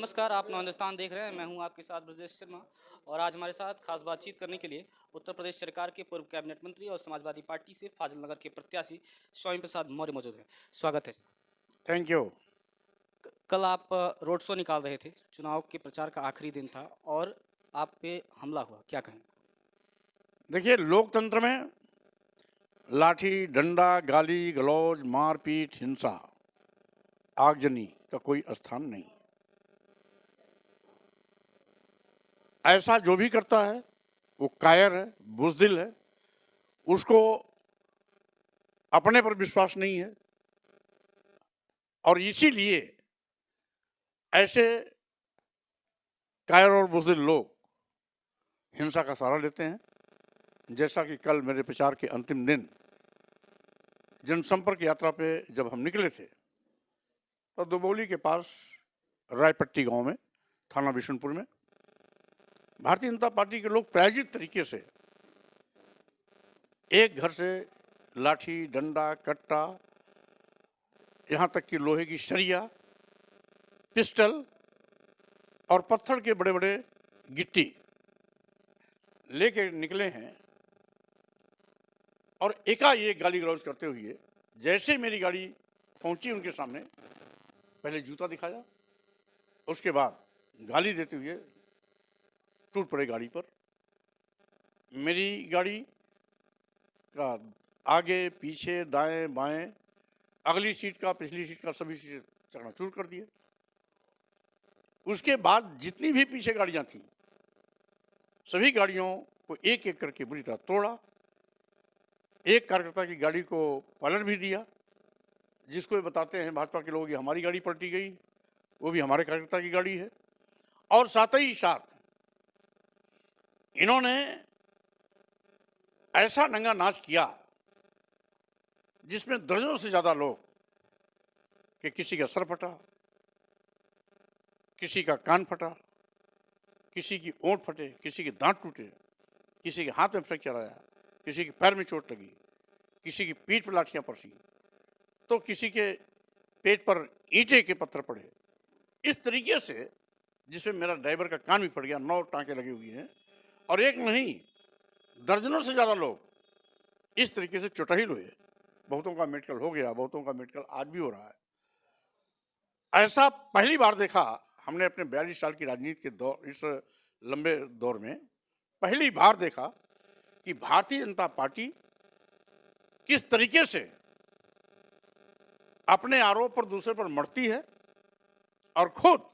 नमस्कार, आप नौ हिंदुस्तान देख रहे हैं। मैं हूं आपके साथ ब्रजेश शर्मा और आज हमारे साथ खास बातचीत करने के लिए उत्तर प्रदेश सरकार के पूर्व कैबिनेट मंत्री और समाजवादी पार्टी से फाजिल नगर के प्रत्याशी स्वामी प्रसाद मौर्य मौजूद हैं। स्वागत है। Thank you. कल आप रोड शो निकाल रहे थे, चुनाव के प्रचार का आखिरी दिन था और आप पे हमला हुआ, क्या कहें? देखिए, लोकतंत्र में लाठी डंडा गाली गलौज मारपीट हिंसा आगजनी का कोई स्थान नहीं। ऐसा जो भी करता है वो कायर है, बुज़दिल है, उसको अपने पर विश्वास नहीं है और इसीलिए ऐसे कायर और बुज़दिल लोग हिंसा का सहारा लेते हैं। जैसा कि कल मेरे प्रचार के अंतिम दिन जनसंपर्क यात्रा पे जब हम निकले थे तो दुबौली के पास रायपट्टी गांव में, थाना बिशुनपुर में, भारतीय जनता पार्टी के लोग प्रायोजित तरीके से एक घर से लाठी डंडा कट्टा, यहाँ तक कि लोहे की सरिया, पिस्टल और पत्थर के बड़े बड़े गिट्टी लेके निकले हैं और एकाएक गाली गलौज करते हुए जैसे मेरी गाड़ी पहुंची उनके सामने पहले जूता दिखाया, उसके बाद गाली देते हुए टूट पड़े गाड़ी पर। मेरी गाड़ी का आगे पीछे दाएं बाएं, अगली सीट का पिछली सीट का सभी सीटें चकनाचूर कर दिए। उसके बाद जितनी भी पीछे गाड़ियां थीं सभी गाड़ियों को एक एक करके बुरी तरह तोड़ा। एक कार्यकर्ता की गाड़ी को पलट भी दिया, जिसको ये बताते हैं भाजपा के लोग, ये हमारी गाड़ी पलटी गई, वो भी हमारे कार्यकर्ता की गाड़ी है। और साथ ही साथ इन्होंने ऐसा नंगा नाच किया जिसमें दर्जनों से ज्यादा लोग कि किसी का सर फटा, किसी का कान फटा, किसी की ओंठ फटे, किसी के दांत टूटे, किसी के हाथ में फ्रैक्चर आया, किसी के पैर में चोट लगी, किसी की पीठ पर लाठियां पड़सी, तो किसी के पेट पर ईंटे के पत्थर पड़े। इस तरीके से जिसमें मेरा ड्राइवर का कान भी फट गया, 9 टांके लगे हुए हैं और एक नहीं दर्जनों से ज़्यादा लोग इस तरीके से चोटहिल हुए। बहुतों का मेडिकल हो गया, बहुतों का मेडिकल आज भी हो रहा है। ऐसा पहली बार देखा हमने अपने 42 साल की राजनीति के दौर, इस लंबे दौर में पहली बार देखा कि भारतीय जनता पार्टी किस तरीके से अपने आरोप पर दूसरे पर मरती है और खुद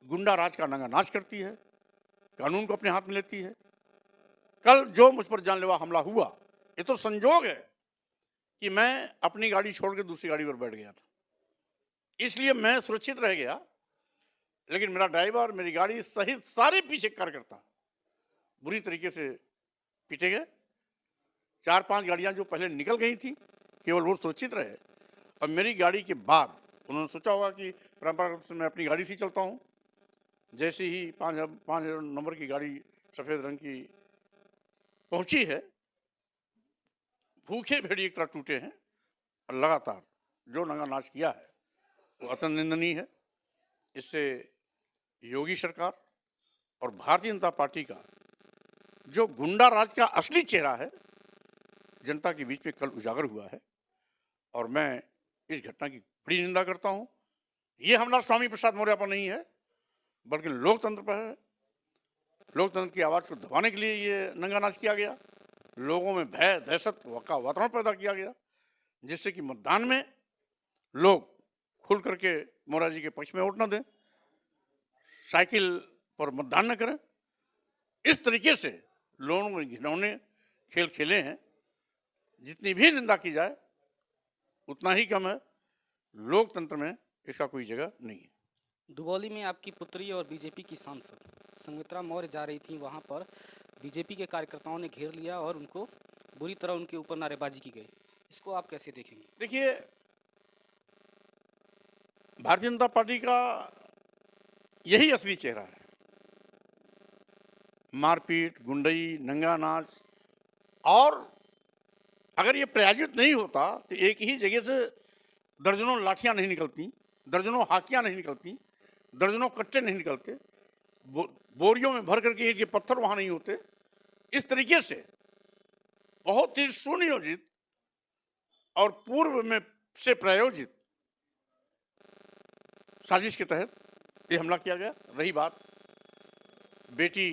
गुंडा राज का नंगा नाच करती है, कानून को अपने हाथ में लेती है। कल जो मुझ पर जानलेवा हमला हुआ, ये तो संजोग है कि मैं अपनी गाड़ी छोड़ के दूसरी गाड़ी पर बैठ गया था, इसलिए मैं सुरक्षित रह गया। लेकिन मेरा ड्राइवर, मेरी गाड़ी सहित सारे पीछे कार्यकर्ता बुरी तरीके से पीटे गए। 4-5 गाड़ियां जो पहले निकल गई थी केवल वो सुरक्षित रहे और मेरी गाड़ी के बाद उन्होंने सोचा होगा कि परंपरागत से मैं अपनी गाड़ी से चलता हूं। जैसे ही 5 नंबर की गाड़ी सफेद रंग की पहुंची है, भूखे भेड़ी एक तरह टूटे हैं और लगातार जो नंगा नाच किया है वो अत्यंत निंदनीय है। इससे योगी सरकार और भारतीय जनता पार्टी का जो गुंडा राज का असली चेहरा है जनता के बीच में कल उजागर हुआ है और मैं इस घटना की बड़ी निंदा करता हूं। ये हमला स्वामी प्रसाद मौर्य पर नहीं है बल्कि लोकतंत्र पर है। लोकतंत्र की आवाज को दबाने के लिए ये नंगा नाच किया गया, लोगों में भय दहशत का वातावरण पैदा किया गया, जिससे कि मतदान में लोग खुल करके मौर्य जी के पक्ष में वोट न दें, साइकिल पर मतदान न करें। इस तरीके से लोगों ने घिनौने खेल खेले हैं। जितनी भी निंदा की जाए उतना ही कम है। लोकतंत्र में इसका कोई जगह नहीं है। दुबौली में आपकी पुत्री और बीजेपी की सांसद संगमित्रा मौर्य जा रही थी, वहां पर बीजेपी के कार्यकर्ताओं ने घेर लिया और उनको बुरी तरह उनके ऊपर नारेबाजी की गई। इसको आप कैसे देखेंगे? देखिए, भारतीय जनता पार्टी का यही असली चेहरा है। मारपीट, गुंडई, नंगा नाच। और अगर ये प्रायोजित नहीं होता तो एक ही जगह से दर्जनों लाठियां नहीं निकलती, दर्जनों हाकियां नहीं निकलती, दर्जनों कट्टे नहीं निकलते, बोरियों में भर करके ईंट के पत्थर वहां नहीं होते। इस तरीके से बहुत ही सुनियोजित और पूर्व में से प्रायोजित साजिश के तहत ये हमला किया गया। रही बात, बेटी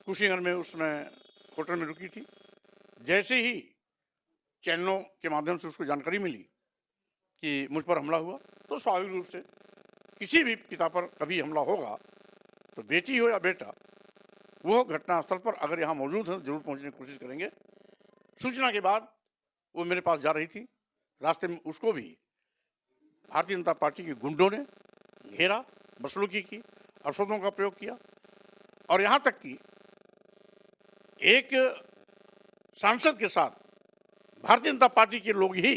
कुशीनगर में उसमें होटल में रुकी थी, जैसे ही चैनलों के माध्यम से उसको जानकारी मिली कि मुझ पर हमला हुआ, तो स्वाभाविक रूप से किसी भी पिता पर कभी हमला होगा तो बेटी हो या बेटा, वो घटनास्थल पर अगर यहाँ मौजूद हैं जरूर पहुँचने की कोशिश करेंगे। सूचना के बाद वो मेरे पास जा रही थी, रास्ते में उसको भी भारतीय जनता पार्टी के गुंडों ने घेरा, बदसलूकी की, अवशब्दों का प्रयोग किया और यहाँ तक कि एक सांसद के साथ भारतीय जनता पार्टी के लोग ही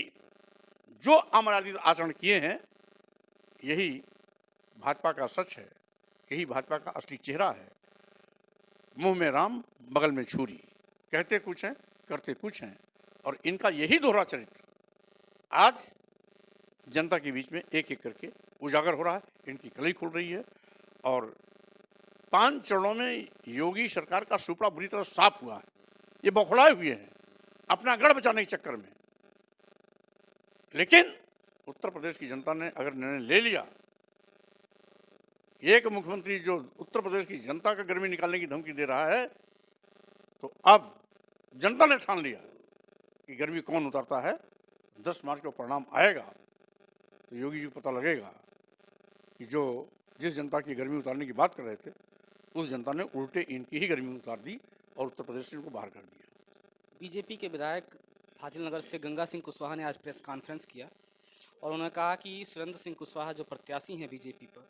जो अमर्यादित आचरण किए हैं, यही भाजपा का सच है, यही भाजपा का असली चेहरा है। मुंह में राम, बगल में छुरी, कहते कुछ हैं, करते कुछ हैं, और इनका यही दोहरा चरित्र आज जनता के बीच में एक एक करके उजागर हो रहा है। इनकी कलई खुल रही है और 5 चरणों में योगी सरकार का सुपड़ा बुरी तरह साफ हुआ है। ये बौखलाए हुए हैं अपना गढ़ बचाने के चक्कर में। लेकिन उत्तर प्रदेश की जनता ने अगर निर्णय ले लिया, एक मुख्यमंत्री जो उत्तर प्रदेश की जनता का गर्मी निकालने की धमकी दे रहा है, तो अब जनता ने ठान लिया कि गर्मी कौन उतारता है। 10 मार्च को परिणाम आएगा तो योगी जी को पता लगेगा कि जो जिस जनता की गर्मी उतारने की बात कर रहे थे, उस जनता ने उल्टे इनकी ही गर्मी उतार दी और उत्तर प्रदेश से इनको बाहर कर दिया। बीजेपी के विधायक फाजिल नगर से गंगा सिंह कुशवाहा ने आज प्रेस कॉन्फ्रेंस किया और उन्होंने कहा कि सुरेंद्र सिंह कुशवाहा जो प्रत्याशी हैं बीजेपी पर,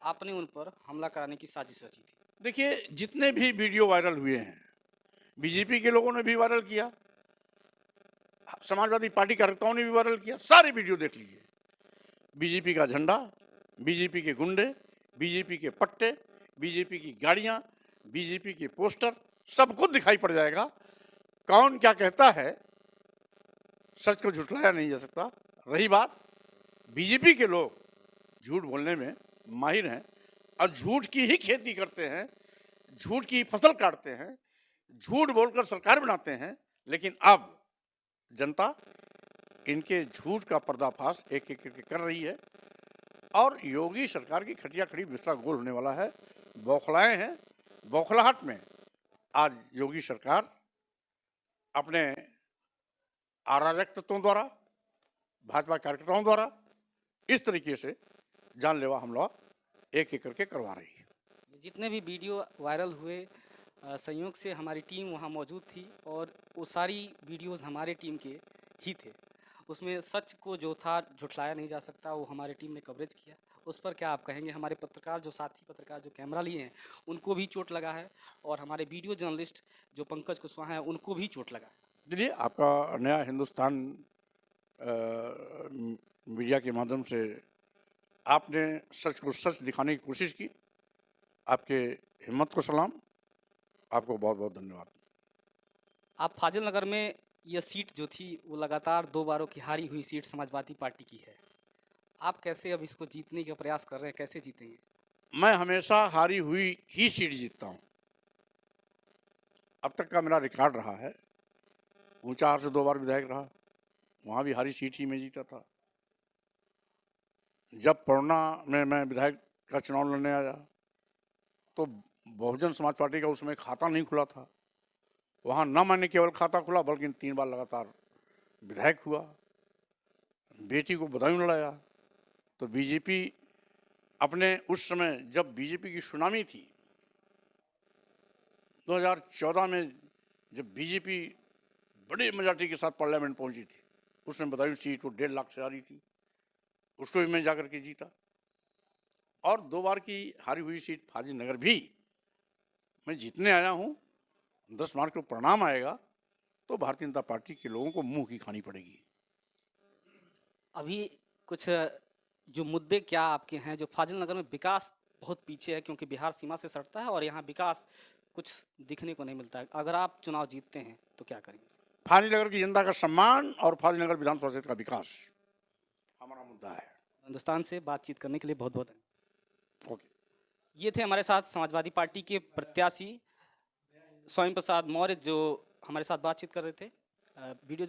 आपने उन पर हमला कराने की साजिश रची थी। देखिए, जितने भी वीडियो वायरल हुए हैं, बीजेपी के लोगों ने भी वायरल किया, समाजवादी पार्टी कार्यकर्ताओं ने भी वायरल किया। सारे वीडियो देख लीजिए। बीजेपी का झंडा, बीजेपी के गुंडे, बीजेपी के पट्टे, बीजेपी की गाड़ियां, बीजेपी के पोस्टर, सब कुछ दिखाई पड़ जाएगा। कौन क्या कहता है, सच को झुठलाया नहीं जा सकता। रही बात, बीजेपी के लोग झूठ बोलने में माहिर हैं और झूठ की ही खेती करते हैं, झूठ की फसल काटते हैं, झूठ बोलकर सरकार बनाते हैं। लेकिन अब जनता इनके झूठ का पर्दाफाश एक एक करके कर रही है और योगी सरकार की खटिया खड़ी बिस्तरा गोल होने वाला है। बौखलाए हैं, बौखलाहट में आज योगी सरकार अपने अराजक तत्वों द्वारा, भाजपा कार्यकर्ताओं द्वारा इस तरीके से जानलेवा हमला एक एक करके करवा रही है। जितने भी वीडियो वायरल हुए, संयोग से हमारी टीम वहां मौजूद थी और वो सारी वीडियोस हमारे टीम के ही थे। उसमें सच को जो था झुठलाया नहीं जा सकता, वो हमारी टीम ने कवरेज किया। उस पर क्या आप कहेंगे? हमारे पत्रकार, जो साथी पत्रकार जो कैमरा लिए हैं, उनको भी चोट लगा है और हमारे वीडियो जर्नलिस्ट जो पंकज कुशवाहा हैं, उनको भी चोट लगा है। देखिए, आपका नया हिंदुस्तान मीडिया के माध्यम से आपने सच को सच दिखाने की कोशिश की। आपके हिम्मत को सलाम, आपको बहुत बहुत धन्यवाद। आप फाजिल नगर में यह सीट जो थी वो लगातार 2 बारों की हारी हुई सीट समाजवादी पार्टी की है। आप कैसे अब इसको जीतने का प्रयास कर रहे हैं, कैसे जीतेंगे? मैं हमेशा हारी हुई ही सीट जीतता हूँ। अब तक का मेरा रिकॉर्ड रहा है। ऊंचाहार से 2 बार विधायक रहा, वहाँ भी हारी सीट ही में जीता था। जब पड़ना में मैं विधायक का चुनाव लड़ने आया तो बहुजन समाज पार्टी का उसमें खाता नहीं खुला था। वहाँ न मैंने केवल खाता खुला बल्कि 3 बार लगातार विधायक हुआ, बेटी को बधाई लड़ाया। तो बीजेपी अपने उस समय जब बीजेपी की सुनामी थी 2014 में, जब बीजेपी बड़ी मेजॉरिटी के साथ पार्लियामेंट पहुंची थी, उसमें बदायूं सीट वो 1.5 लाख से हारी थी, उसको भी मैं जाकर के जीता। और 2 बार की हारी हुई सीट फाजिल नगर भी मैं जीतने आया हूँ। 10 मार्च को परिणाम आएगा तो भारतीय जनता पार्टी के लोगों को मुंह की खानी पड़ेगी। अभी कुछ जो मुद्दे क्या आपके हैं, जो फाजिल नगर में विकास बहुत पीछे है क्योंकि बिहार सीमा से सटता है और यहाँ विकास कुछ दिखने को नहीं मिलता है, अगर आप चुनाव जीतते हैं तो क्या करेंगे? फाजिल नगर की जनता का सम्मान और फाजिल नगर विधानसभा क्षेत्र का विकास हमारा मुद्दा है। हिंदुस्तान से बातचीत करने के लिए बहुत बहुत धन्यवाद। ओके। ये थे हमारे साथ समाजवादी पार्टी के प्रत्याशी स्वयं प्रसाद मौर्य जो हमारे साथ बातचीत कर रहे थे। वीडियो